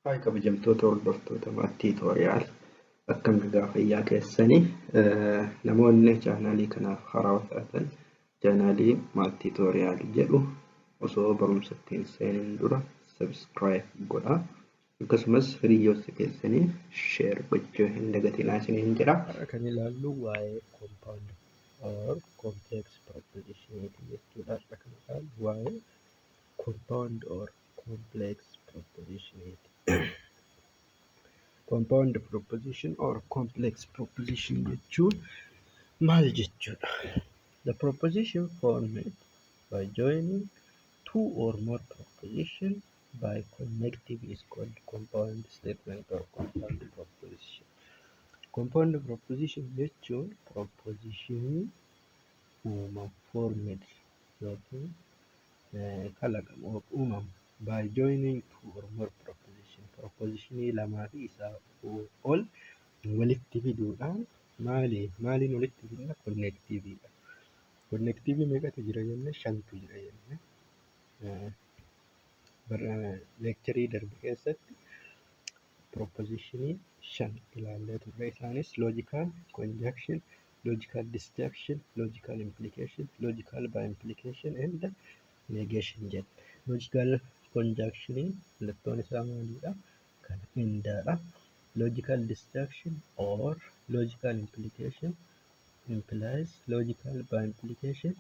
Haa kabajamtoota hordoftoota tiitooriyaal akkam nagaa fayyaa keessanii namoonni chaanaalii kanaaf haaraa taatan chaanaalii tiitooriyaal jedhu osoo barumsatti hin seeniin dura sabiskiraayib godhaa akkasumas hiriyoota keessanii sheer gochuu hin dagatinaa isiniin jedha. Kan ilaallu waa'ee compound or complex proposition jechuudha. Kan ilaallu waa'ee compound or complex proposition. Compound proposition or complex proposition jechuun maal jechuudha? The proposition formed by joining two or more propositions by connective is called compound statement or compound proposition. Compound proposition jechuun propositionii formed yookiin kalaqamu uumamu by joining two or more propositionii lamaa fi isaa ol walitti fiduudhaan maaliin walitti fidna? Connectiviidha. Connectivii meeqatu jira jenne? 5tu jira jenne. Lecturii darbe keessatti propositionii 5 ilaallee turre. Isaanis logical conjunction, logical disjunction, logical implication, logical by implication and negation jedha. Logical conjunction mallattoon isaa maalidha? Kan hundaadha. Logical disjunction or logical implication implies logical by implication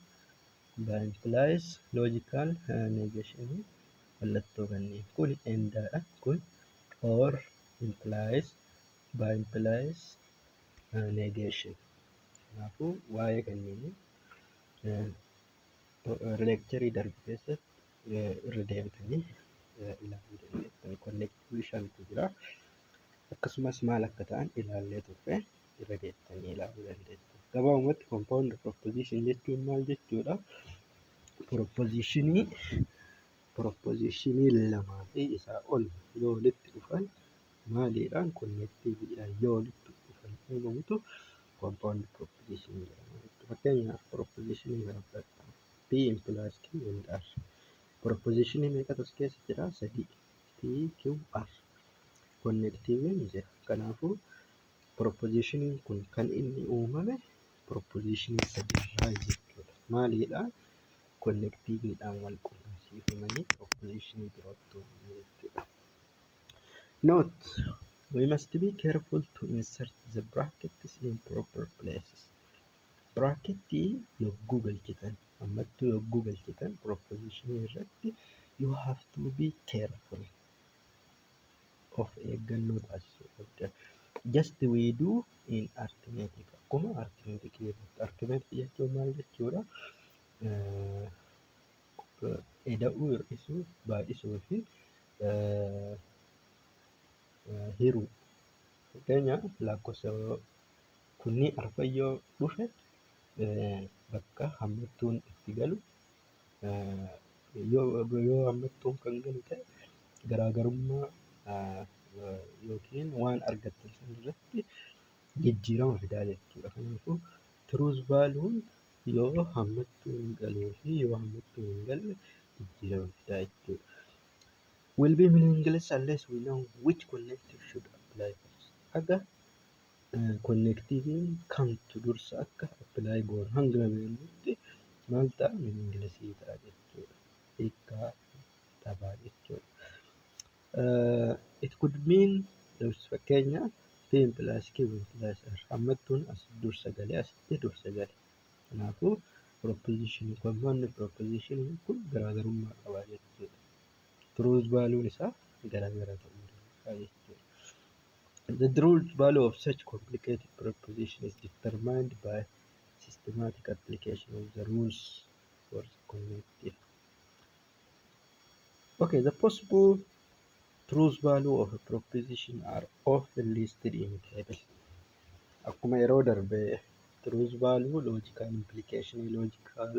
by implies logical negation mallattoo kanneen kun hundaadha. Kun or implies by implies negation. Kanaafuu waa'ee kanneenii lecturii darbe keessatti irra deebitanii ilaaluu dandeessu. Connectivii 5tu jira. Akkasumas maal akka ta'an ilaallee turre irra deebitanii ilaaluu dandeessu. Gabaabumatti compound proposition jechuun maal jechuudha? Propositionii lamaa fi isaa ol yoo walitti dhufan maaliidhaan? Connectiviidhaan yoo walitti dhufan uumamutu compound proposition jedhama. Fakkeenyaaf propositionii barbaadna. P implies Q and R. Propositionii meeqatu as keessa jira? 3. P, Q, R. Connectiviin jira. Kanaafuu propositioniin kun kan inni uumame propositionii 3 irraa jechuudha. Maaliidhaan? Connectiviidhaan wal quunnamsiifamanii propositionii birootti uumamu jechuudha. Note: we must be careful to insert the brackets in proper places. Bracketii yogguu galchitan, ammattuu yogguu galchitan propositionii irratti you have to be careful of eeggannoo taasisuu qabdan. Just we do in arithmetic. Akkuma arithmetic irratti. Arithmetic jechuun maal jechuudha? Ida'uu hir'isuu, baay'isuu fi hiruu. Fakkeenyaaf lakkoofsa kunii arfan yoo dhufe bakka hammattuun itti galu yoo hammattuun kan galu ta'e garaagarummaa yookiin waan argattan san irratti jijjiirama fidaa jechuudha. Kanaafuu truth value'n yoo hammattuun galuu fi yoo hammattuun hin galle jijjiirama fidaa jechuudha. Will be meaningless unless we know which connective should apply first. Aga connectiviin kamtu dursa akka apply goonu hanga beeknutti maal ta'a? Meaningless ta'a jechuudha. Hiikkaa dhabaa jechuudha. It could mean fakkeenyaaf P implies Q implies R. Hammattuun as dursa galee asitti dursa gale. Kanaafuu propositionii compound propositionii kun garaagarummaa qaba jechuudha. Truth value'n isaa garaagara ta'uu danda'a jechuudha. The truth value of such complicated proposition is determined by systematic application of the rules for the connective. Okay, the possible truth value of a proposition are often listed in table. Akkuma yeroo darbe truth value, logical implication, logical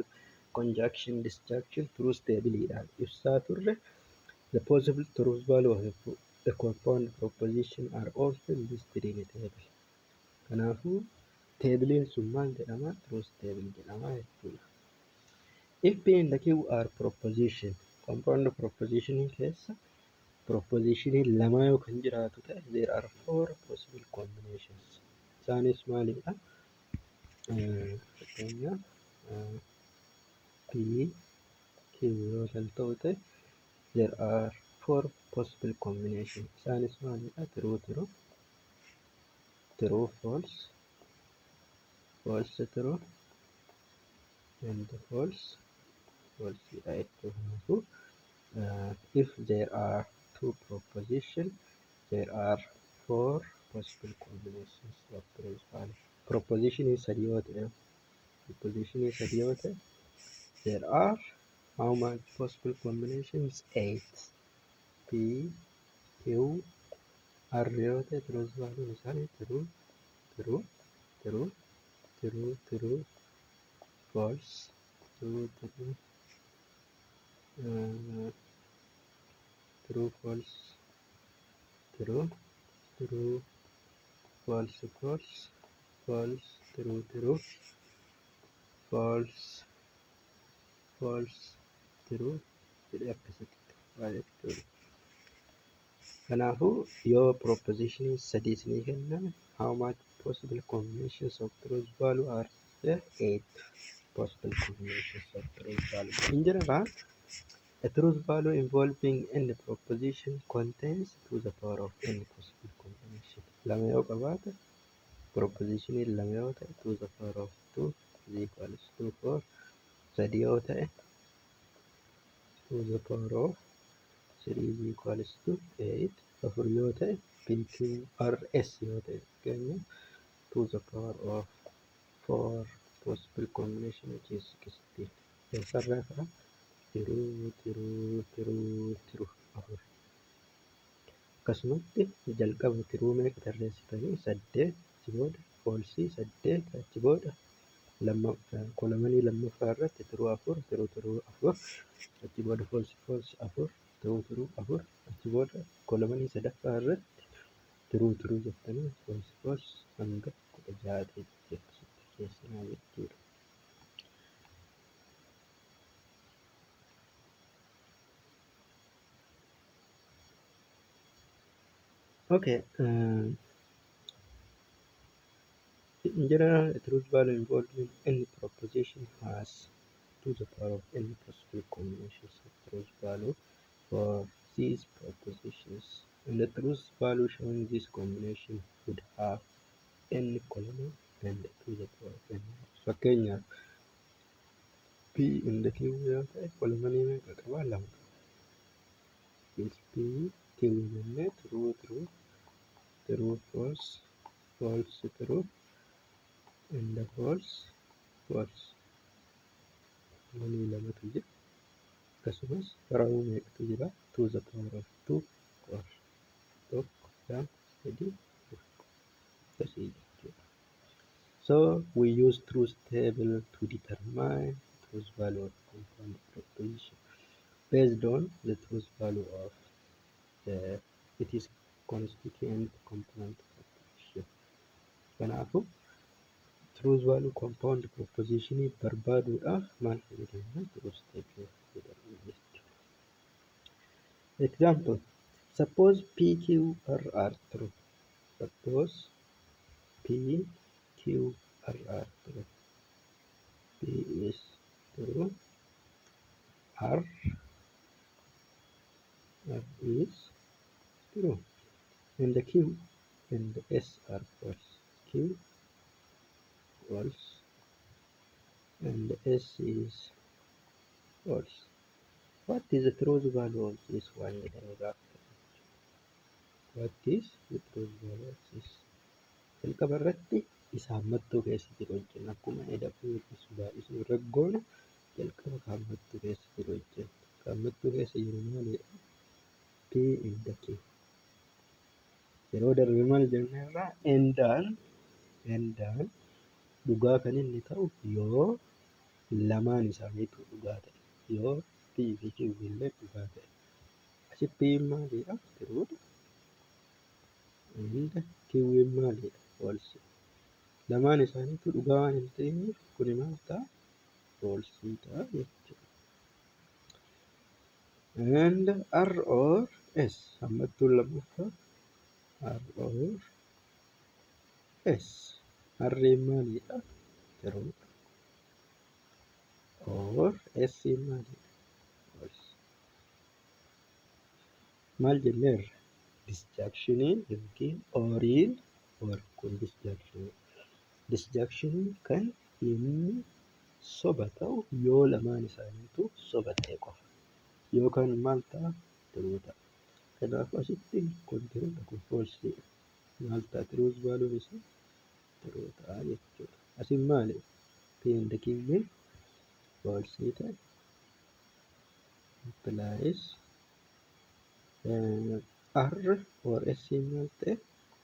conjunction, disjunction, truth table'dhaan ibsaa turre. The possible truth value of a compound proposition are often listed in a table. Kanaafuu teebiliin sun maal jedhama? Truth table jedhama jechuudha. If P and Q are proposition, compound proposition keessa propositionii lama yoo kan jiraatu ta'e there are 4 possible combinations. Isaanis maalidha? Fakkeenyaaf P, Q yoo kan ta'u ta'e there are 4 possible combinations. Isaanis maalidha? True, true, true, false, false, true, and false, false. If there are 2 propositions, there are 4 possible combinations of true value. Proposition is there are how much possible combinations? 8. P, Q, R yoo ta'e true value isaanii true, true, true, true, true, false, true, true, true, false, true, true, false, false, false, true, true, false, false, true jedhee akkasitti baay'ee jechuudha. Kanaafuu yoo propositionii sadii isinii kenname how much possible combinations of truth value are there? 8 possible combinations of truth value. In general, a truth value involving any proposition contains to the power of any possible combination. Lama yoo qabaate propositionii lama yoo ta'e to the power of 2 is equals to 4. Sadii yoo ta'e to the power of 3 is equals to 8. Afur yoo ta'e PQRS yoo ta'e fakkeenyaaf to the power of 4 possible combination which is 16. Keessarraa karaa tiruu afur. Akkasumatti jalqaba tiruu meeqa tarreessitanii 8 achi booda foolsii 8 achi booda kolamanii lammaffaa irratti tiruu 4 tiruu 4 achi booda foolsii 4 tiruu 4 achi booda kolamanii sadaffaa irratti tiruu jettanii foolsii hanga 16 keessanaa jechuudha. Okay. In general, a truth value involving any proposition has to the power of any possible combinations of truth value for these propositions, and the truth value showing this combination would have any column and to the power of n. Fakkeenyaaf P in the Q yoo ta'e kolomanii meeqa qaba? 2. P Q jennee true, false, false, true, and false. Kolomanii lamatu jira. Akkasumas raawuu meeqatu jira? To the power of 2 or 1, 2, 3. So we use truth table to determine truth value of compound proposition based on the truth value of its constituent compound proposition. Kanaafuu truth value compound proposition barbaaduudhaaf maal fayyadamna? Truth table fayyadamna jechuudha. Example: suppose P, Q, R are true. Suppose P, Q, R are true. P is true, R is true, and the Q and the S are false. Q false and the S is false. What is the truth value of this one? What is the truth value of this? Jalqaba irratti isaammattuu keessa jiru hojjenna. Akkuma edafuu baay'isuu raggoona jalqaba kaammattuu keessa jiru hojjenna. Kaammattuu keessa jiru maalidha? P in the Q. Yeroo darbe maal jennee irraa endaan dhugaa kan inni ta'u yoo lamaan isaaniitu dhugaa ta'e. Yoo P fi Q illee dhugaa ta'e. Asi P maalidha? Tiruudha. And Q maalidha? False. Lamaan isaaniitu dhugaa waan hin ta'iniif kuni maal ta'a? False ta'a jechuudha. And R or S. Hammattuun lammaffaa R or S. R'n maalidha? Tiruudha. Or S maalidha? False. Maal jenneerra? Disjunction yookiin oriin or kun disjunction. Disjunction kan inni soba ta'u yoo lamaan isaaniitu soba ta'e qofa. Yookaan maal ta'a? Tiruu ta'a. Kanaaf asitti kun tiruudha kun foolsiidha. Maal ta'a? Tiruus baaluun isaa tiruu ta'a jechuudha. Asin maali? P and Q foolsii ta'e implies R or S maal ta'e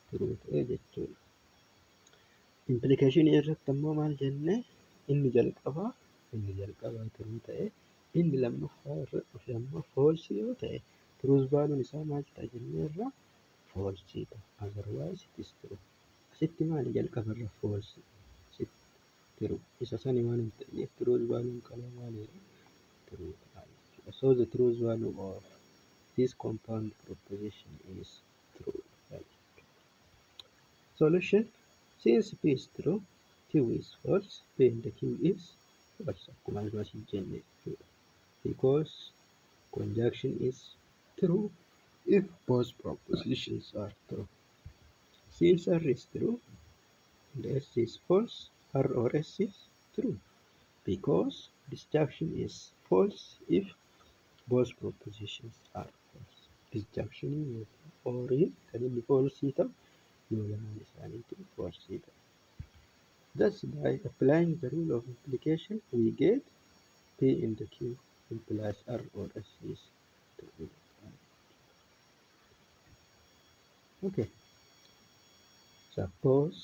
tiruu ta'e jechuudha. Implikeeshinii irratti ammoo maal jennee inni jalqabaa tiruu ta'e inni lammaffaa irra dhufe ammoo foolsii yoo ta'e tiruus baaluun isaa maal ta'a jenneerra foolsii ta'a. Otherwise it is true. Asitti maali jalqabarra foolsii asitti tiruu isa sani waan hin ta'eef tiruus baaluun qabaa maalidha tiruu ta'a jechuudha. So the truth value of this compound proposition is true. Solution: since P is true, Q is false, P and Q is false. Akkuma asii jenne jechuudha. Because conjunction is true if both propositions are true. Since R is true and S is false, R or S is true. Because disjunction is false if both propositions are false. Disjunction or kan inni falsii ta'u yoo lamaan isaaniitu falsii ta'u. Thus, by applying the rule of implication, we get P and Q implies R or S is true. Okay. Suppose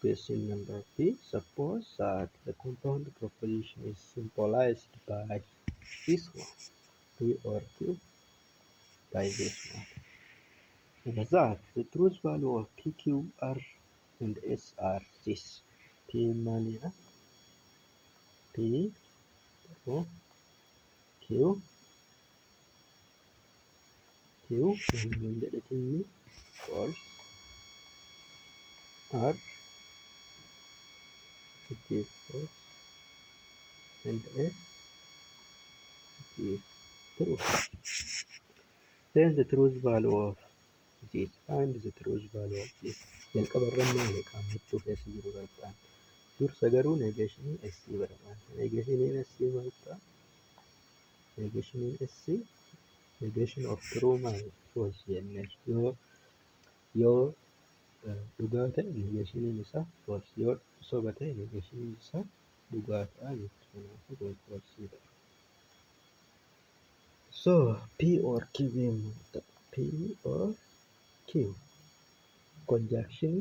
question number P. Suppose that the compound proposition is symbolized by this one, P or Q, by this one. And that the truth value of P, Q, R, and S are this. P mania, P, O, Q, and the false, R, it is false, and S, it is true. Then the truth value of this, find the truth value of this. Jalqabarra maali qaammattuu keessa jiru barbaan. Dursa garuu negeeshinii S barbaan. Negeeshiniin S maal ta'a? Negeeshiniin S negation of true maali? False jennee yoo dhugaa ta'e negeeshiniin isaa false, yoo soba ta'e negeeshiniin isaa dhugaa ta'a jechuudha. Kun falsii ta'a. So P or Q yommuu ta'u, P or Q conjunction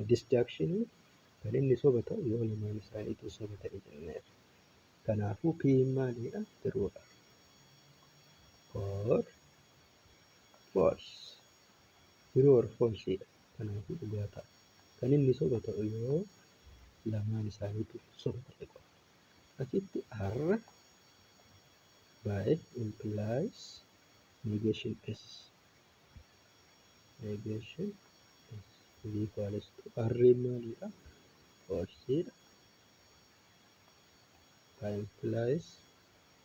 disjunction kan inni soba ta'u yoo lamaan isaaniitu soba ta'e jenneera. Kanaafuu P maalidha? Tiruudha. Or false. True or falseidha. Kanaafuu dhugaa ta'a. Kan inni soba ta'u yoo lamaan isaaniitu soba ta'e qofa. Asitti R by implies negation S. Negation S is equals to R maalidha? Falseidha. By implies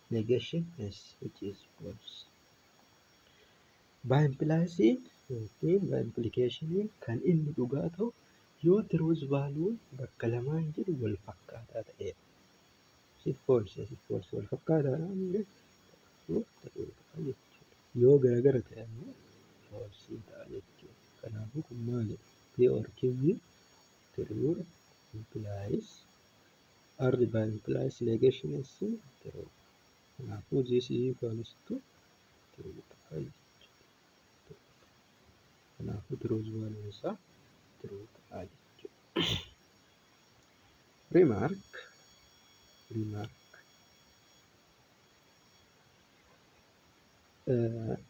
negation S which is false. By implies yookiin by implication kan inni dhugaa ta'u yoo truth value bakka lamaan jiru wal fakkaataa ta'edha. If false wal fakkaataadhaan jechuudha. Yoo garagara ta'e ammoo false ta'a jechuudha. Kanaafuu kun maali? P or Q true implies R by implies negation S true. Kanaafuu this is equals to true ta'a jechuudha. Kanaafuu truth value isaa true ta'a jechuudha. Remark.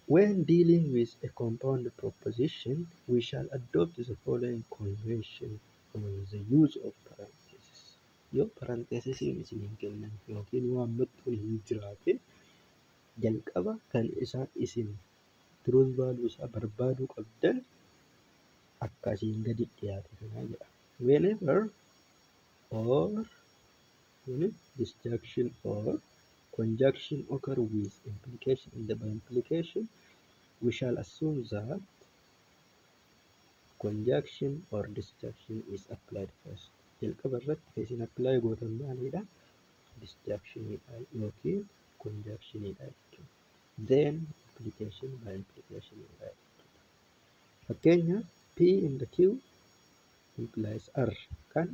When dealing with a compound proposition, we shall adopt the following convention on the use of parentheses. Yoo parenthesesiin isiniin kennan yookiin waan mattuun hin jiraatin jalqaba kan isaan isin truth value isaa barbaaduu qabdan akkasiin gadi dhiyaate kanaa jedha. Whenever or disjunction or conjunction occur with implication in the by implication, we shall assume that conjunction or disjunction is applied first. Jalqaba irratti isin apply gootan maalidha? Disjunctionidha yookiin conjunctionidha jechuudha. Then implication by implicationidha jechuudha. Fakkeenya P and Q implies R kan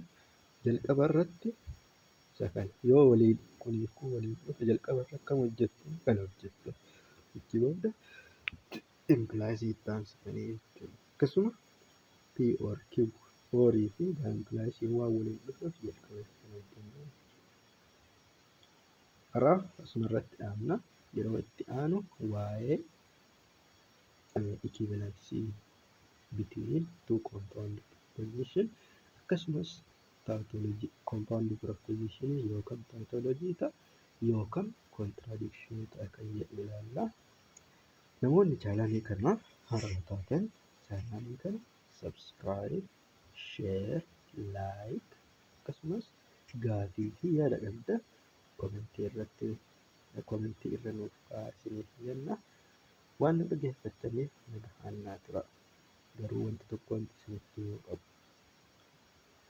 jalqaba irratti isa kana yoo waliin kuniif kun waliin dhufe jalqaba irratti akkam hojjettu kan hojjettu itti booda implies itti aansitanii jechuudha. Akkasuma P or Q horii fi implies waan waliin dhufuuf jalqaba kan hojjennu. Karaa asuma irratti dhaabna yeroo itti aanu waa'ee equivalency between two compound proposition akkasumas tautology compound proposition yookaan tautology ta'a yookaan contradiction ta'a kan jedhu ilaalla. Namoonni chaanaalii kanaaf haaraa taatan chaanaalii kana subscribe, share, like akkasumas gaaffii fi yaada qabdan komentii irra nuuf kaa'aa jenna. Waan nu dhaggeeffattaniif nagaan naa tura. Garuu wanti tokko wanti isinitti himuu qabu.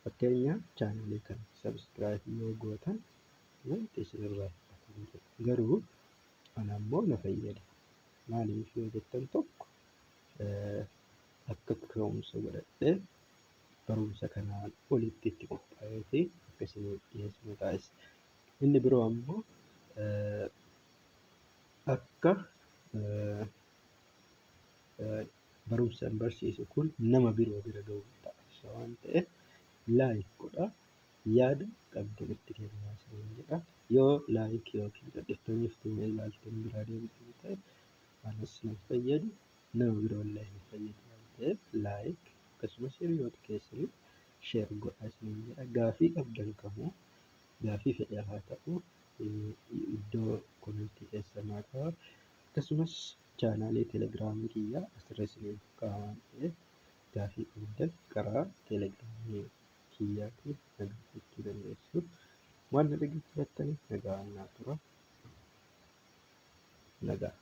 Fakkeenyaaf chaanaalii kana subscribe yoo gootan wanti isinirraa hin jiru. Garuu ana ammoo na fayyada. Maaliif yoo jettan tokko akka ka'umsa godhadhee barumsa kanaan olitti itti qophaa'ee fi akka isiniif dhiyeessinu taasisa. Inni biroo ammoo akka barumsaan barsiisu kun nama biroo bira ga'uu taasisa waan ta'eef like godhaa yaada qabdan itti kennaa isiniin jedha. Yoo like yookiin gadhiiftaniif ilaaltanii biraa deebitan ta'e anas hin fayyadu nama biroo illee hin fayyadu waan ta'eef like akkasumas hiriyoota keessaniif share godhaa isiniin jedha. Gaaffii qabdan kamuu gaaffii fedhe haa ta'u iddoo komentii keessa naa kaa'aa. Akkasumas chaanaalii telegiraamii kiyyaa asirra isiniif kaa'aa waan ta'eef gaaffii qabdan karaa telegiraamii kiyyaatiin na gaafachuu dandeessu. Waan na dhaggeeffattaniif nagaan naa tura. Nagaa.